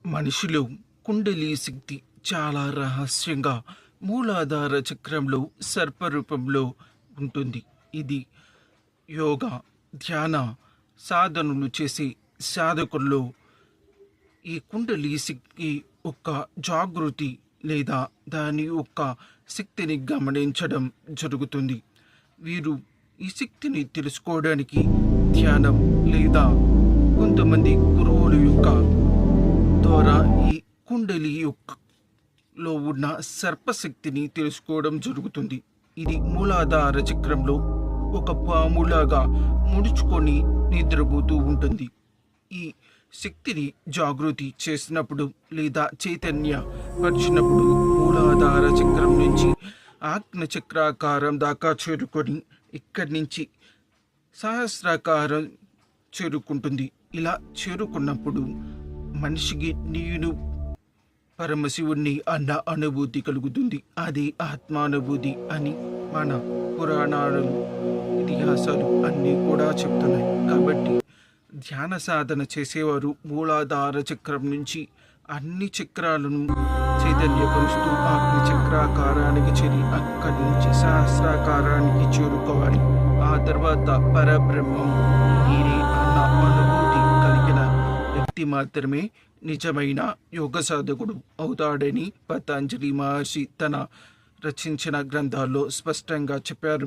మనిషిలో కుండలి శక్తి చాలా రహస్యంగా మూలాధార చక్రంలో సర్పరూపంలో ఉంటుంది. ఇది యోగా, ధ్యాన సాధనలు చేసే సాధకుల్లో ఈ కుండలి శక్తి యొక్క జాగృతి లేదా దాని యొక్క శక్తిని గమనించడం జరుగుతుంది. వీరు ఈ శక్తిని తెలుసుకోవడానికి ధ్యానం లేదా కొంతమంది గురువుల యొక్క ద్వారా ఈ కుండలి యొక్క లో ఉన్న సర్పశక్తిని తెలుసుకోవడం జరుగుతుంది. ఇది మూలాధార చక్రంలో ఒక పాములాగా ముడుచుకొని నిద్రపోతూ ఉంటుంది. ఈ శక్తిని జాగృతి చేసినప్పుడు లేదా చైతన్య పరిచినప్పుడు మూలాధార చక్రం నుంచి ఆజ్ఞ చక్రాకారం దాకా చేరుకొని ఇక్కడి నుంచి సహస్రాకారం చేరుకుంటుంది. ఇలా చేరుకున్నప్పుడు మనిషికి నేను పరమశివుణ్ణి అన్న అనుభూతి కలుగుతుంది. అది ఆత్మానుభూతి అని మన పురాణాలు, ఇతిహాసాలు అన్నీ కూడా చెప్తున్నాయి. కాబట్టి ధ్యాన సాధన చేసేవారు మూలాధార చక్రం నుంచి అన్ని చక్రాలను చైతన్యపరుస్తూ ఆగ్ని చక్రాకారానికి చేరి అక్కడి నుంచి సహస్రాకారానికి చేరుకోవాలి. ఆ తర్వాత పరబ్రహ్మం నేనే అన్న అనుభూతి కలిగిన వ్యక్తి మాత్రమే నిజమైన యోగ సాధకుడు అవుతాడని పతంజలి మహర్షి తన రచించిన గ్రంథాల్లో స్పష్టంగా చెప్పారు.